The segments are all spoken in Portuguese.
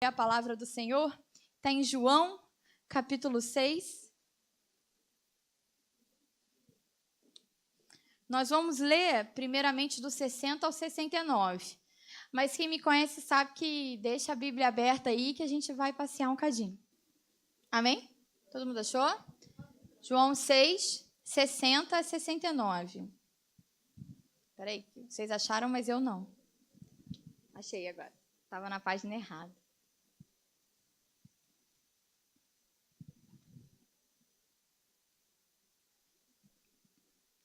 A palavra do Senhor está em João, capítulo 6. Nós vamos ler, primeiramente, do 60 ao 69. Mas quem me conhece sabe que deixa a Bíblia aberta aí que a gente vai passear um cadinho. Amém? Todo mundo achou? João 6, 60 a 69. Espera aí, vocês acharam, mas eu não. Achei agora. Estava na página errada.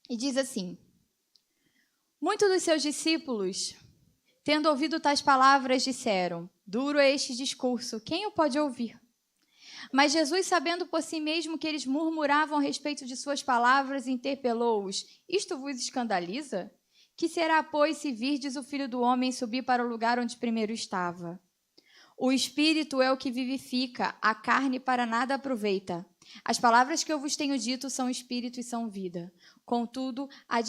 E diz assim: muitos dos seus discípulos, tendo ouvido tais palavras, disseram: duro é este discurso, quem o pode ouvir? Mas Jesus, sabendo por si mesmo que eles murmuravam a respeito de suas palavras, interpelou-os: isto vos escandaliza? Que será, pois, se virdes o Filho do Homem subir para o lugar onde primeiro estava? O Espírito é o que vivifica, a carne para nada aproveita. As palavras que eu vos tenho dito são Espírito e são vida. Contudo, há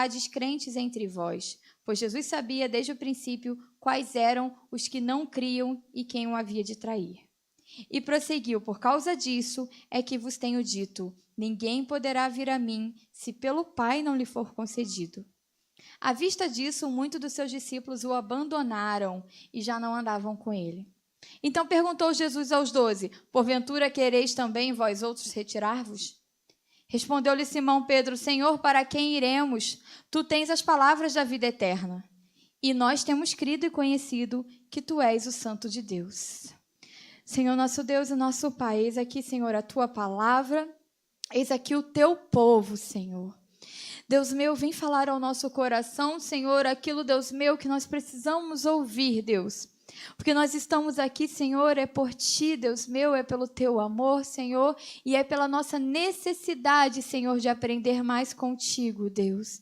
descrentes entre vós, pois Jesus sabia desde o princípio quais eram os que não criam e quem o havia de trair. E prosseguiu: por causa disso é que vos tenho dito, ninguém poderá vir a mim se pelo Pai não lhe for concedido. À vista disso, muitos dos seus discípulos o abandonaram e já não andavam com ele. Então perguntou Jesus aos 12: porventura quereis também vós outros retirar-vos? Respondeu-lhe Simão Pedro: Senhor, para quem iremos? Tu tens as palavras da vida eterna. E nós temos crido e conhecido que tu és o Santo de Deus. Senhor, nosso Deus e nosso Pai, eis aqui, Senhor, a tua palavra, eis aqui o teu povo, Senhor. Deus meu, vem falar ao nosso coração, Senhor, aquilo, Deus meu, que nós precisamos ouvir, Deus. Porque nós estamos aqui, Senhor, é por Ti, Deus meu, é pelo Teu amor, Senhor, e é pela nossa necessidade, Senhor, de aprender mais contigo, Deus.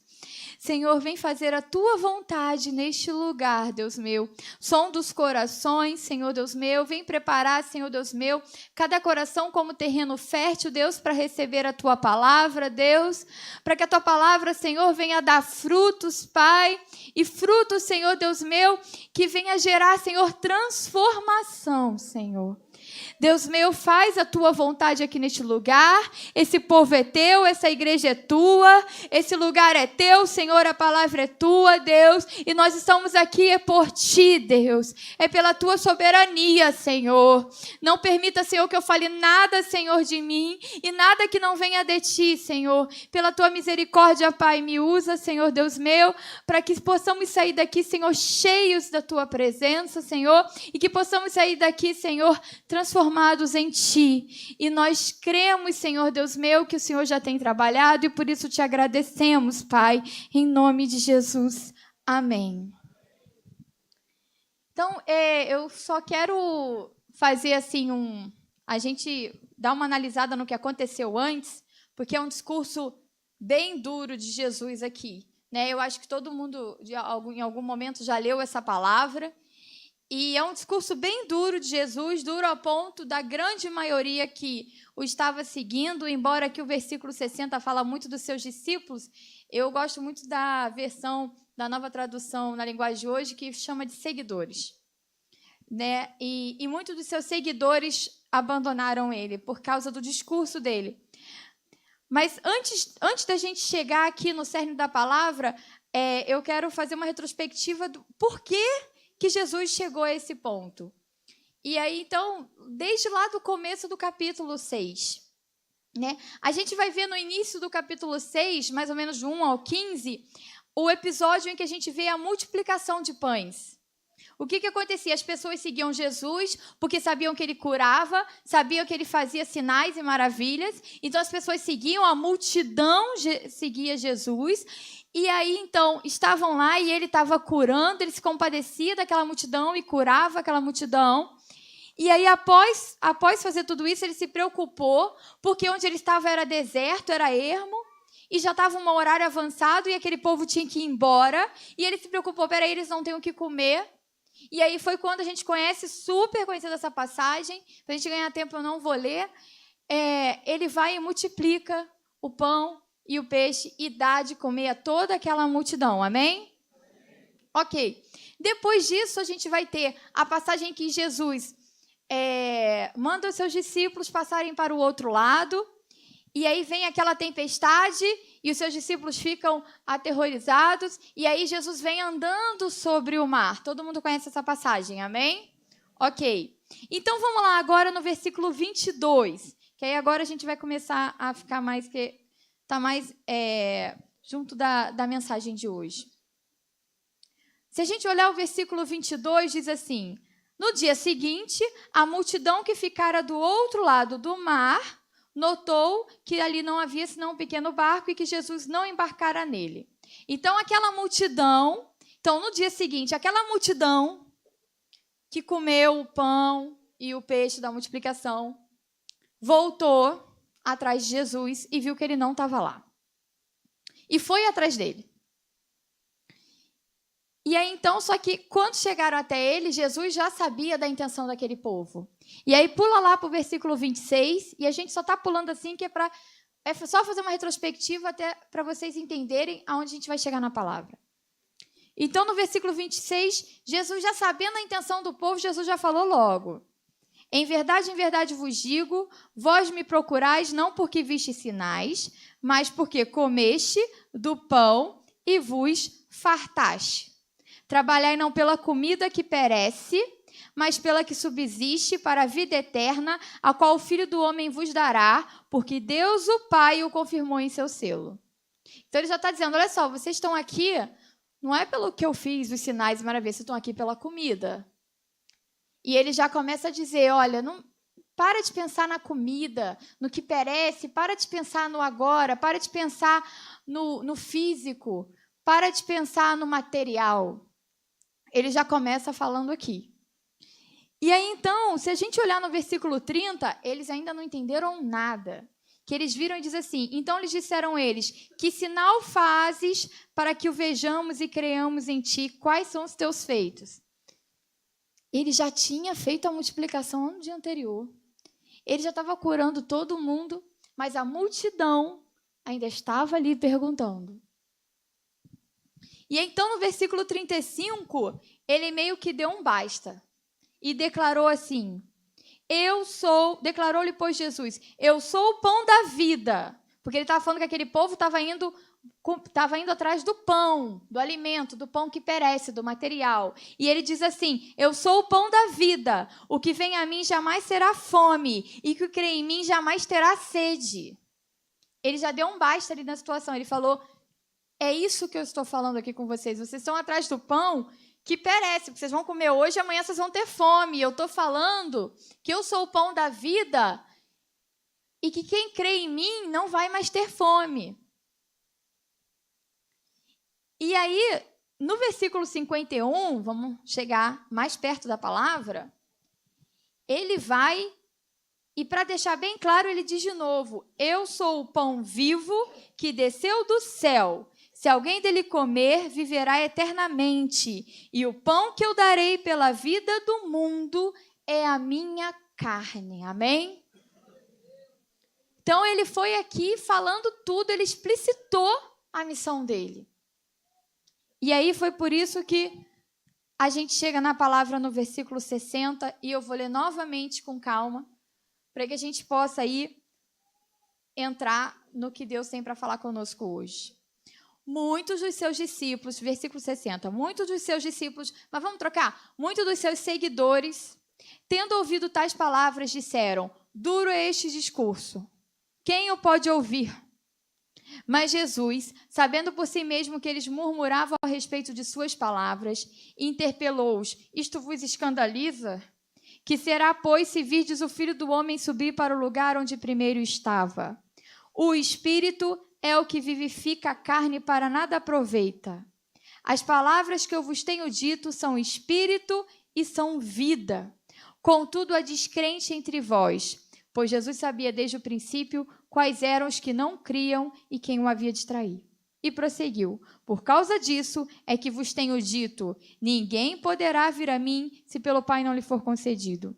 Senhor, vem fazer a Tua vontade neste lugar, Deus meu. Som dos corações, Senhor, Deus meu. Vem preparar, Senhor, Deus meu, cada coração como terreno fértil, Deus, para receber a Tua palavra, Deus. Para que a Tua palavra, Senhor, venha dar frutos, Pai. E frutos, Senhor, Deus meu, que venha gerar, Senhor, transformação, Senhor. Deus meu, faz a tua vontade aqui neste lugar. Esse povo é teu, essa igreja é tua, esse lugar é teu, Senhor, a palavra é tua, Deus, e nós estamos aqui é por ti, Deus, é pela tua soberania, Senhor. Não permita, Senhor, que eu fale nada, Senhor, de mim e nada que não venha de ti, Senhor. Pela tua misericórdia, Pai, me usa, Senhor, Deus meu, para que possamos sair daqui, Senhor, cheios da tua presença, Senhor, e que possamos sair daqui, Senhor, transformados em Ti. E nós cremos, Senhor Deus meu, que o Senhor já tem trabalhado e por isso te agradecemos, Pai, em nome de Jesus. Amém. Então, eu só quero fazer assim a gente dar uma analisada no que aconteceu antes, porque é um discurso bem duro de Jesus aqui, né? Eu acho que todo mundo em algum momento já leu essa palavra. E é um discurso bem duro de Jesus, duro a ponto da grande maioria que o estava seguindo, embora que o versículo 60 fala muito dos seus discípulos. Eu gosto muito da versão da Nova Tradução na linguagem de hoje, que chama de seguidores, né? E muitos dos seus seguidores abandonaram ele por causa do discurso dele. Mas antes da gente chegar aqui no cerne da palavra, eu quero fazer uma retrospectiva do porquê que Jesus chegou a esse ponto. E aí, então, desde lá do começo do capítulo 6, né, a gente vai ver no início do capítulo 6, mais ou menos de 1 ao 15, o episódio em que a gente vê a multiplicação de pães. O que acontecia? As pessoas seguiam Jesus porque sabiam que ele curava, sabiam que ele fazia sinais e maravilhas. Então, as pessoas seguiam, a multidão seguia Jesus. E aí, então, estavam lá e ele estava curando, ele se compadecia daquela multidão e curava aquela multidão. E aí, após fazer tudo isso, ele se preocupou, porque onde ele estava era deserto, era ermo, e já estava um horário avançado e aquele povo tinha que ir embora. E ele se preocupou, peraí, eles não têm o que comer. E aí foi quando a gente super conhecida essa passagem, para a gente ganhar tempo eu não vou ler, ele vai e multiplica o pão e o peixe e dá de comer a toda aquela multidão, amém? Ok. Depois disso, a gente vai ter a passagem que Jesus manda os seus discípulos passarem para o outro lado, e aí vem aquela tempestade, e os seus discípulos ficam aterrorizados, e aí Jesus vem andando sobre o mar. Todo mundo conhece essa passagem, amém? Ok. Então, vamos lá agora no versículo 22, que aí agora a gente vai começar a ficar mais, que está mais junto da mensagem de hoje. Se a gente olhar o versículo 22, diz assim: no dia seguinte, a multidão que ficara do outro lado do mar notou que ali não havia senão um pequeno barco e que Jesus não embarcara nele. Então, no dia seguinte, aquela multidão que comeu o pão e o peixe da multiplicação voltou atrás de Jesus e viu que ele não estava lá. E foi atrás dele. E aí, então, só que quando chegaram até ele, Jesus já sabia da intenção daquele povo. E aí, pula lá para o versículo 26, e a gente só está pulando assim, que é só fazer uma retrospectiva até para vocês entenderem aonde a gente vai chegar na palavra. Então, no versículo 26, Jesus já sabendo a intenção do povo, Jesus já falou logo: em verdade vos digo, vós me procurais não porque viste sinais, mas porque comeste do pão e vos fartaste. Trabalhai não pela comida que perece, mas pela que subsiste para a vida eterna, a qual o Filho do Homem vos dará, porque Deus o Pai o confirmou em seu selo. Então ele já está dizendo: olha só, vocês estão aqui, não é pelo que eu fiz, os sinais e maravilhas, vocês estão aqui pela comida. E ele já começa a dizer: olha, não para de pensar na comida, no que perece, para de pensar no agora, para de pensar no físico, para de pensar no material. Ele já começa falando aqui. E aí, então, se a gente olhar no versículo 30, eles ainda não entenderam nada. Que eles viram e diz assim: então lhes disseram eles: que sinal fazes para que o vejamos e creamos em ti? Quais são os teus feitos? Ele já tinha feito a multiplicação no dia anterior. Ele já estava curando todo mundo, mas a multidão ainda estava ali perguntando. E então, no versículo 35, ele meio que deu um basta. E declarou assim: declarou-lhe, pois, Jesus: eu sou o pão da vida. Porque ele estava falando que aquele povo estava indo atrás do pão, do alimento, do pão que perece, do material. E ele diz assim: eu sou o pão da vida. O que vem a mim jamais terá fome, e que crê em mim jamais terá sede. Ele já deu um basta ali na situação. Ele falou: é isso que eu estou falando aqui com vocês. Vocês estão atrás do pão que perece, porque vocês vão comer hoje e amanhã vocês vão ter fome. Eu estou falando que eu sou o pão da vida e que quem crê em mim não vai mais ter fome. E aí, no versículo 51, vamos chegar mais perto da palavra, ele vai, e para deixar bem claro, ele diz de novo: eu sou o pão vivo que desceu do céu. Se alguém dele comer, viverá eternamente. E o pão que eu darei pela vida do mundo é a minha carne. Amém? Então, ele foi aqui falando tudo, ele explicitou a missão dele. E aí foi por isso que a gente chega na palavra no versículo 60, e eu vou ler novamente com calma, para que a gente possa aí entrar no que Deus tem para falar conosco hoje. Muitos dos seus discípulos, versículo 60, muitos dos seus discípulos, mas vamos trocar? Muitos dos seus seguidores, tendo ouvido tais palavras, disseram: duro é este discurso, quem o pode ouvir? Mas Jesus, sabendo por si mesmo que eles murmuravam a respeito de suas palavras, interpelou-os: isto vos escandaliza? Que será, pois, se virdes o Filho do Homem subir para o lugar onde primeiro estava? O Espírito é o que vivifica a carne, para nada aproveita. As palavras que eu vos tenho dito são espírito e são vida. Contudo, há descrente entre vós, pois Jesus sabia desde o princípio quais eram os que não criam e quem o havia de trair. E prosseguiu: por causa disso é que vos tenho dito, ninguém poderá vir a mim se pelo Pai não lhe for concedido.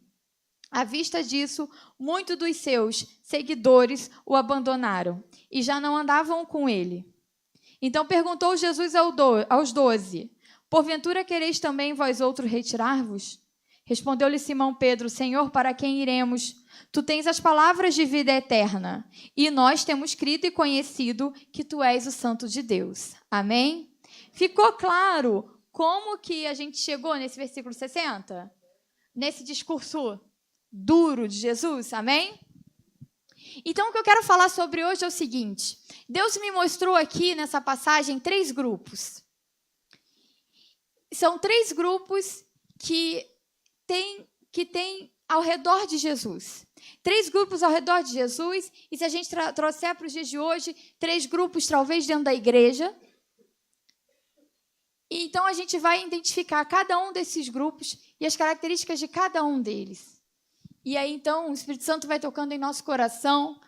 À vista disso, muitos dos seus seguidores o abandonaram e já não andavam com ele. Então perguntou Jesus aos 12: Porventura quereis também vós outros retirar-vos? Respondeu-lhe Simão Pedro: Senhor, para quem iremos? Tu tens as palavras de vida eterna, e nós temos crido e conhecido que tu és o Santo de Deus. Amém? Ficou claro como que a gente chegou nesse versículo 60? Nesse discurso duro de Jesus? Amém? Então, o que eu quero falar sobre hoje é o seguinte. Deus me mostrou aqui, nessa passagem, 3 grupos. São 3 grupos que tem ao redor de Jesus. 3 grupos ao redor de Jesus, e se a gente trouxer para os dias de hoje, 3 grupos talvez dentro da igreja. E então a gente vai identificar cada um desses grupos e as características de cada um deles. E aí então o Espírito Santo vai tocando em nosso coração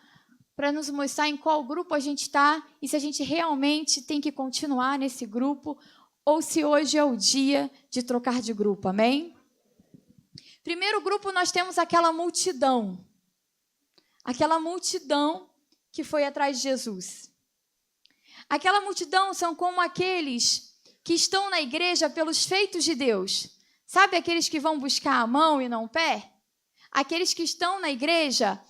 para nos mostrar em qual grupo a gente está e se a gente realmente tem que continuar nesse grupo ou se hoje é o dia de trocar de grupo, amém? Primeiro grupo, nós temos aquela multidão que foi atrás de Jesus. Aquela multidão são como aqueles que estão na igreja pelos feitos de Deus. Sabe aqueles que vão buscar a mão e não o pé? Aqueles que estão na igreja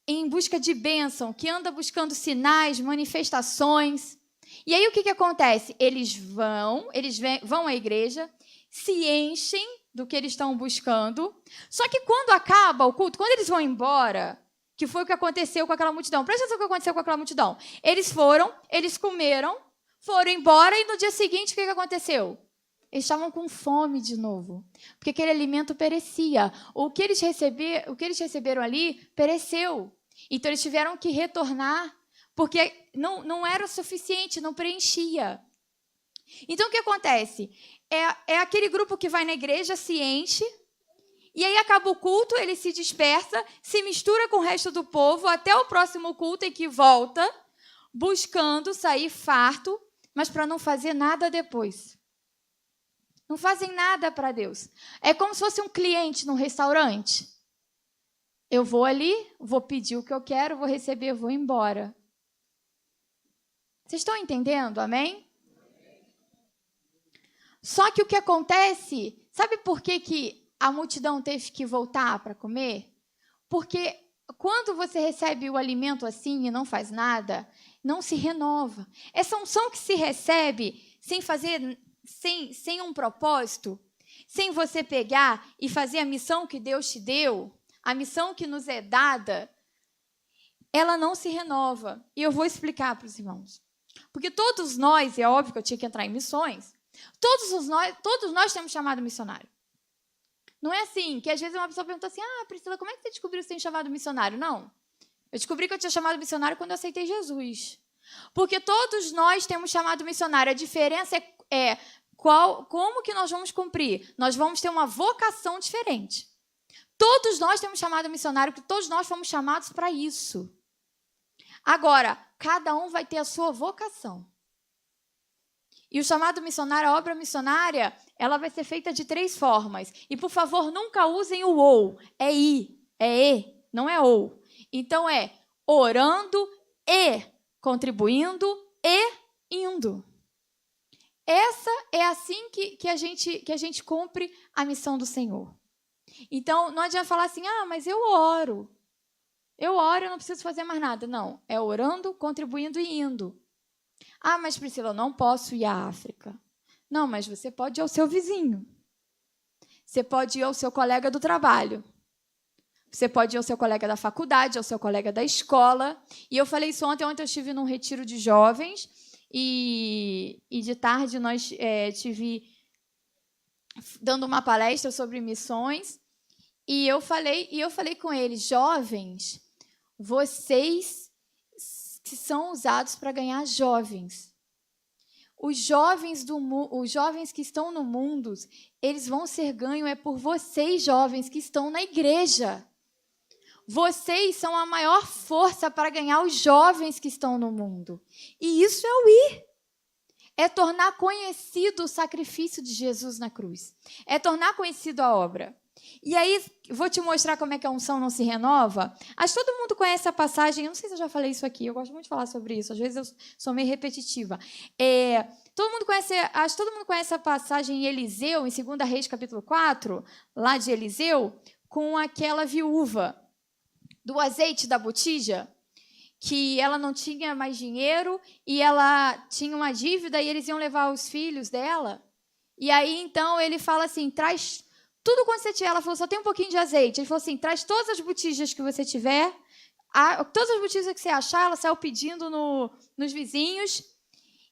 em busca de bênção, que andam buscando sinais, manifestações. E aí o que acontece? Eles vão à igreja, se enchem do que eles estão buscando. Só que quando acaba o culto, quando eles vão embora, que foi o que aconteceu com aquela multidão. Presta atenção no que aconteceu com aquela multidão. Eles foram, eles comeram, foram embora e no dia seguinte o que aconteceu? Eles estavam com fome de novo, porque aquele alimento perecia. O que eles receberam ali pereceu. Então eles tiveram que retornar, porque não era o suficiente, não preenchia. Então o que acontece? É aquele grupo que vai na igreja, se enche, e aí acaba o culto, ele se dispersa, se mistura com o resto do povo, até o próximo culto em que volta, buscando sair farto, mas para não fazer nada depois. Não fazem nada para Deus. É como se fosse um cliente num restaurante. Eu vou ali, vou pedir o que eu quero, vou receber, vou embora. Vocês estão entendendo? Amém? Só que o que acontece, sabe por que a multidão teve que voltar para comer? Porque quando você recebe o alimento assim e não faz nada, não se renova. Essa unção que se recebe sem um propósito, sem você pegar e fazer a missão que Deus te deu, a missão que nos é dada, ela não se renova. E eu vou explicar para os irmãos. Porque todos nós, é óbvio que eu tinha que entrar em missões, todos nós temos chamado missionário. Não é assim, que às vezes uma pessoa pergunta assim, Priscila, como é que você descobriu que você tem chamado missionário? Não. Eu descobri que eu tinha chamado missionário quando eu aceitei Jesus. Porque todos nós temos chamado missionário. A diferença é como que nós vamos cumprir? Nós vamos ter uma vocação diferente. Todos nós temos chamado missionário, porque todos nós fomos chamados para isso. Agora, cada um vai ter a sua vocação. E o chamado missionário, a obra missionária, ela vai ser feita de 3 formas. E, por favor, nunca usem o ou. É i, é e, não é ou. Então, é orando e contribuindo e indo. Essa é assim que a gente cumpre a missão do Senhor. Então, não adianta falar assim, mas eu oro. Eu não preciso fazer mais nada. Não, é orando, contribuindo e indo. Mas Priscila, eu não posso ir à África. Não, mas você pode ir ao seu vizinho. Você pode ir ao seu colega do trabalho. Você pode ir ao seu colega da faculdade, ao seu colega da escola. E eu falei isso ontem eu estive num retiro de jovens e de tarde nós estive dando uma palestra sobre missões. E eu falei com eles, jovens, vocês que são usados para ganhar jovens. Os jovens que estão no mundo, eles vão ser ganhos por vocês, jovens, que estão na igreja. Vocês são a maior força para ganhar os jovens que estão no mundo. E isso é o ir. É tornar conhecido o sacrifício de Jesus na cruz. É tornar conhecido a obra. E aí, vou te mostrar como é que a unção não se renova. Acho que todo mundo conhece a passagem, eu não sei se eu já falei isso aqui, eu gosto muito de falar sobre isso, às vezes eu sou meio repetitiva. Acho que todo mundo conhece a passagem em Eliseu, em 2 Reis, capítulo 4, lá de Eliseu, com aquela viúva do azeite da botija, que ela não tinha mais dinheiro e ela tinha uma dívida e eles iam levar os filhos dela. E aí, então, ele fala assim, traz tudo quanto você tiver. Ela falou, só tem um pouquinho de azeite. Ele falou assim, traz todas as botijas que você tiver, todas as botijas que você achar. Ela saiu pedindo nos vizinhos.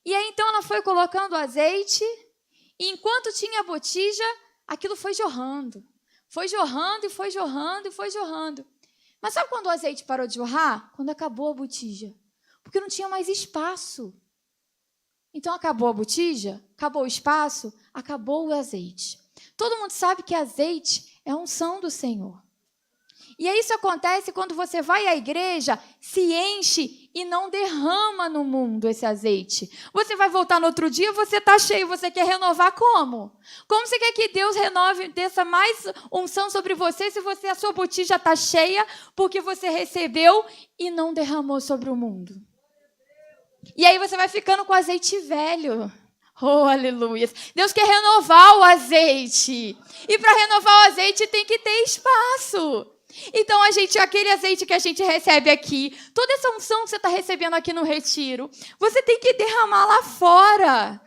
E aí, então, ela foi colocando o azeite e enquanto tinha a botija, aquilo foi jorrando. Foi jorrando e foi jorrando e foi jorrando. Mas sabe quando o azeite parou de jorrar? Quando acabou a botija. Porque não tinha mais espaço. Então, acabou a botija, acabou o espaço, acabou o azeite. Todo mundo sabe que azeite é a unção do Senhor. E isso acontece quando você vai à igreja, se enche e não derrama no mundo esse azeite. Você vai voltar no outro dia, você está cheio, você quer renovar como? Como você quer que Deus renove, desça mais unção sobre você se a sua botija está cheia porque você recebeu e não derramou sobre o mundo? E aí você vai ficando com azeite velho. Oh, aleluia. Deus quer renovar o azeite. E para renovar o azeite tem que ter espaço. Então, aquele azeite que a gente recebe aqui, toda essa unção que você está recebendo aqui no retiro, você tem que derramar lá fora.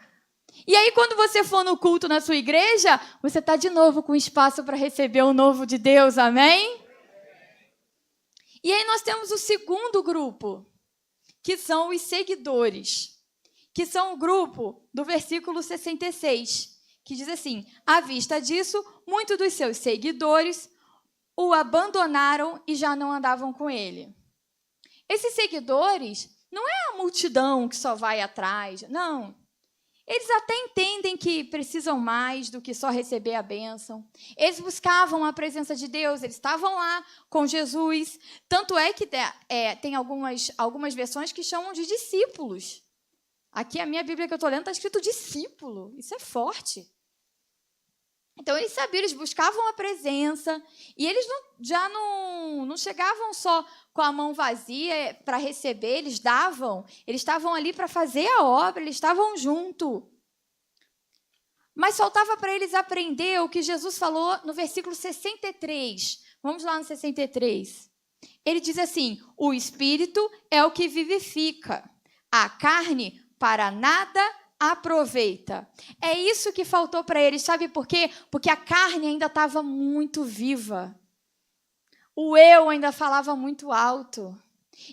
E aí, quando você for no culto na sua igreja, você está de novo com espaço para receber o novo de Deus, amém? E aí nós temos o segundo grupo, que são os seguidores, que são o grupo do versículo 66, que diz assim, à vista disso, muitos dos seus seguidores o abandonaram e já não andavam com ele. Esses seguidores não é a multidão que só vai atrás, não. Eles até entendem que precisam mais do que só receber a bênção. Eles buscavam a presença de Deus, eles estavam lá com Jesus. Tanto é que tem algumas versões que chamam de discípulos. Aqui a minha Bíblia que eu estou lendo está escrito discípulo. Isso é forte. Então, eles sabiam, eles buscavam a presença e eles já não chegavam só com a mão vazia para receber, eles estavam ali para fazer a obra, eles estavam junto. Mas faltava para eles aprender o que Jesus falou no versículo 63. Vamos lá no 63. Ele diz assim, o Espírito é o que vivifica, a carne para nada aproveita. É isso que faltou para eles, sabe por quê? Porque a carne ainda estava muito viva. O eu ainda falava muito alto.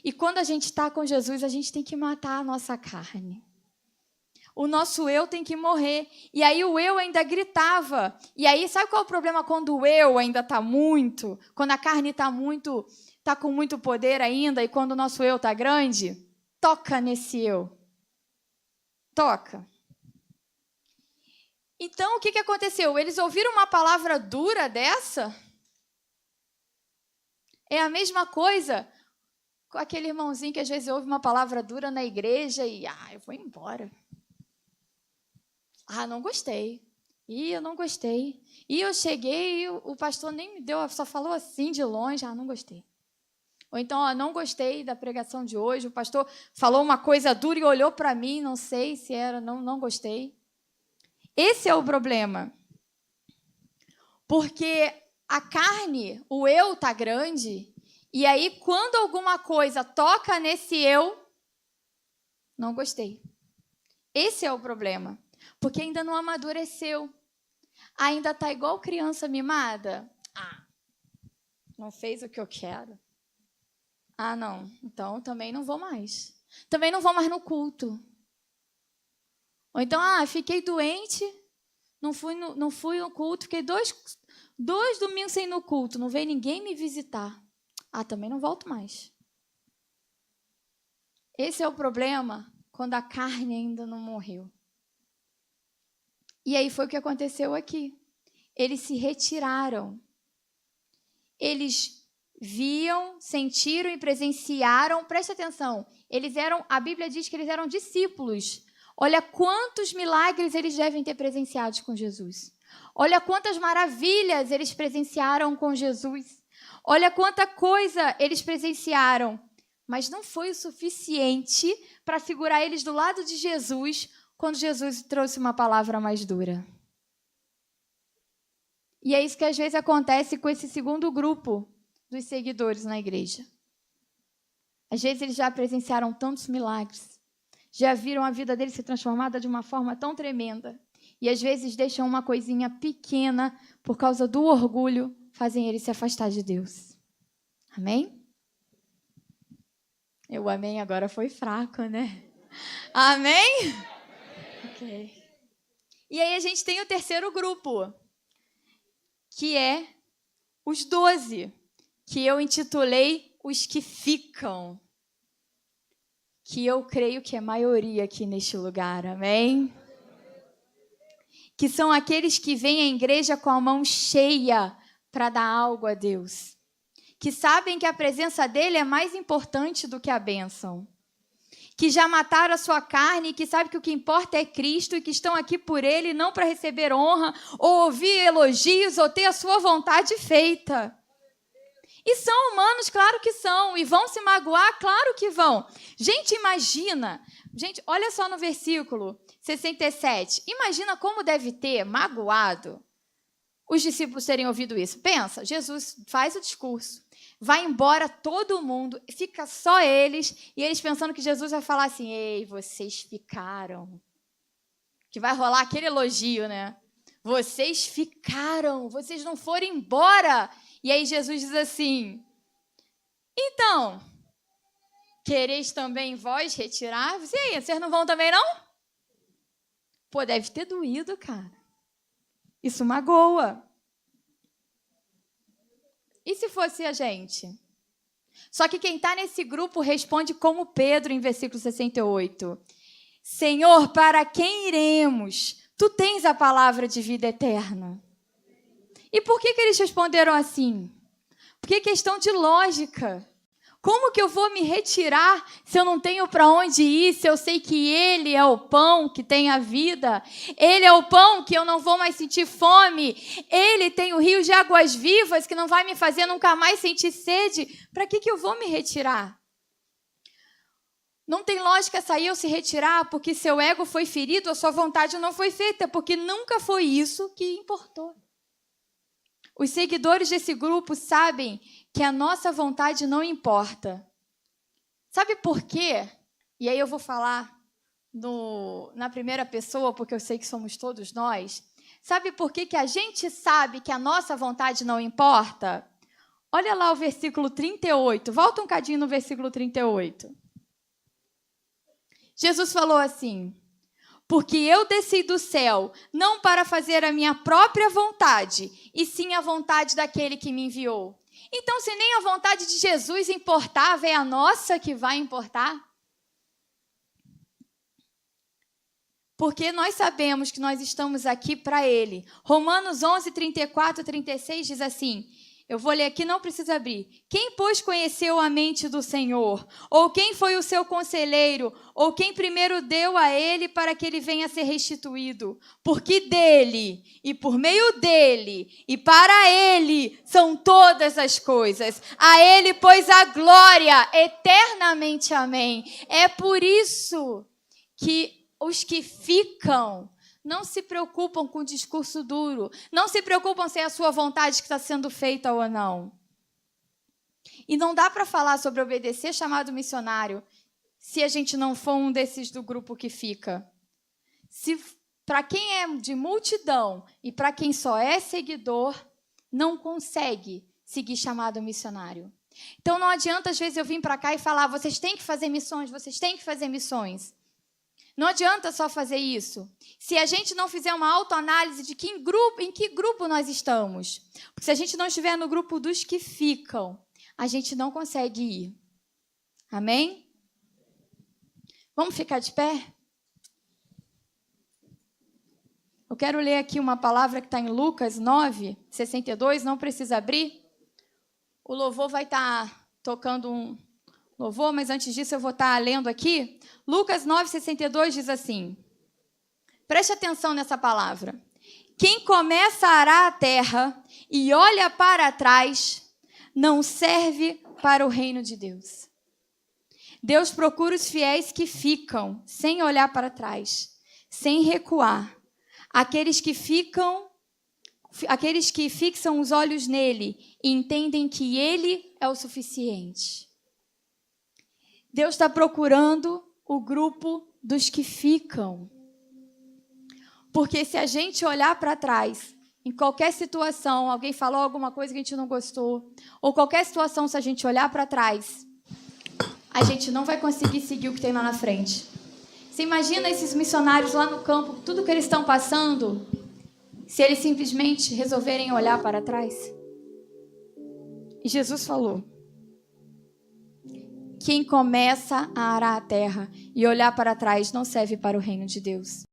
E quando a gente está com Jesus, a gente tem que matar a nossa carne. O nosso eu tem que morrer. E aí o eu ainda gritava. E aí, sabe qual é o problema quando o eu ainda está muito? Quando a carne está com muito poder ainda e quando o nosso eu está grande? Toca nesse eu. Toca. Então, o que aconteceu? Eles ouviram uma palavra dura dessa? É a mesma coisa com aquele irmãozinho que às vezes ouve uma palavra dura na igreja e, eu vou embora. Não gostei. Eu não gostei. E eu cheguei e o pastor nem me deu, só falou assim de longe, não gostei. Ou então, não gostei da pregação de hoje, o pastor falou uma coisa dura e olhou para mim, não sei se era, não gostei. Esse é o problema. Porque a carne, o eu está grande, e aí quando alguma coisa toca nesse eu, não gostei. Esse é o problema. Porque ainda não amadureceu. Ainda está igual criança mimada. Não fez o que eu quero. Não. Então, também não vou mais. Também não vou mais no culto. Ou então, fiquei doente, não fui no culto, fiquei dois domingos sem ir no culto, não veio ninguém me visitar. Também não volto mais. Esse é o problema quando a carne ainda não morreu. E aí foi o que aconteceu aqui. Eles se retiraram. Eles viam, sentiram e presenciaram, preste atenção, a Bíblia diz que eles eram discípulos. Olha quantos milagres eles devem ter presenciado com Jesus. Olha quantas maravilhas eles presenciaram com Jesus. Olha quanta coisa eles presenciaram. Mas não foi o suficiente para segurar eles do lado de Jesus quando Jesus trouxe uma palavra mais dura. E é isso que às vezes acontece com esse segundo grupo dos seguidores na igreja. Às vezes eles já presenciaram tantos milagres, já viram a vida deles ser transformada de uma forma tão tremenda. E às vezes deixam uma coisinha pequena, por causa do orgulho, fazem eles se afastar de Deus. Amém? O amém agora foi fraco, né? Amém? Ok. E aí a gente tem o terceiro grupo, que é os 12, que eu intitulei os que ficam. Que eu creio que é a maioria aqui neste lugar, amém? Que são aqueles que vêm à igreja com a mão cheia para dar algo a Deus. Que sabem que a presença dele é mais importante do que a bênção. Que já mataram a sua carne e que sabem que o que importa é Cristo e que estão aqui por ele, não para receber honra, ou ouvir elogios, ou ter a sua vontade feita. E são humanos, claro que são. E vão se magoar, claro que vão. Gente, imagina. Gente, olha só no versículo 67. Imagina como deve ter magoado os discípulos terem ouvido isso. Pensa, Jesus faz o discurso, vai embora todo mundo, fica só eles, e eles pensando que Jesus vai falar assim, ei, vocês ficaram. Que vai rolar aquele elogio, né? Vocês ficaram, vocês não foram embora. E aí Jesus diz assim, então, quereis também vós retirar-vos? E aí, vocês não vão também não? Pô, deve ter doído, cara. Isso magoa. E se fosse a gente? Só que quem está nesse grupo responde como Pedro em versículo 68. Senhor, para quem iremos? Tu tens a palavra de vida eterna. E por que eles responderam assim? Porque é questão de lógica. Como que eu vou me retirar se eu não tenho para onde ir, se eu sei que Ele é o pão que tem a vida? Ele é o pão que eu não vou mais sentir fome. Ele tem o rio de águas vivas que não vai me fazer nunca mais sentir sede. Para que eu vou me retirar? Não tem lógica sair ou se retirar porque seu ego foi ferido, a sua vontade não foi feita, porque nunca foi isso que importou. Os seguidores desse grupo sabem que a nossa vontade não importa. Sabe por quê? E aí eu vou falar na primeira pessoa, porque eu sei que somos todos nós. Sabe por quê que a gente sabe que a nossa vontade não importa? Olha lá o versículo 38. Volta um cadinho no versículo 38. Jesus falou assim, porque eu desci do céu, não para fazer a minha própria vontade, e sim a vontade daquele que me enviou. Então, se nem a vontade de Jesus importava, é a nossa que vai importar? Porque nós sabemos que nós estamos aqui para Ele. Romanos 11, 34 e 36 diz assim, eu vou ler aqui, não precisa abrir. Quem, pois, conheceu a mente do Senhor? Ou quem foi o seu conselheiro? Ou quem primeiro deu a ele para que ele venha a ser restituído? Porque dele, e por meio dele, e para ele, são todas as coisas. A ele, pois, a glória eternamente. Amém. É por isso que os que ficam não se preocupam com o discurso duro. Não se preocupam se é a sua vontade que está sendo feita ou não. E não dá para falar sobre obedecer chamado missionário se a gente não for um desses do grupo que fica. Para quem é de multidão e para quem só é seguidor, não consegue seguir chamado missionário. Então não adianta, às vezes, eu vir para cá e falar, vocês têm que fazer missões, vocês têm que fazer missões. Não adianta só fazer isso. Se a gente não fizer uma autoanálise de em que grupo nós estamos. Porque se a gente não estiver no grupo dos que ficam, a gente não consegue ir. Amém? Vamos ficar de pé? Eu quero ler aqui uma palavra que está em Lucas 9, 62, não precisa abrir. O louvor vai estar tocando um louvor, mas antes disso eu vou estar lendo aqui. Lucas 9, 62 diz assim, preste atenção nessa palavra. Quem começa a arar a terra e olha para trás, não serve para o reino de Deus. Deus procura os fiéis que ficam, sem olhar para trás, sem recuar. Aqueles que fixam os olhos nele e entendem que ele é o suficiente. Deus está procurando o grupo dos que ficam. Porque se a gente olhar para trás, em qualquer situação, alguém falou alguma coisa que a gente não gostou, ou qualquer situação, se a gente olhar para trás, a gente não vai conseguir seguir o que tem lá na frente. Você imagina esses missionários lá no campo, tudo que eles estão passando, se eles simplesmente resolverem olhar para trás? E Jesus falou: quem começa a arar a terra e olhar para trás não serve para o reino de Deus.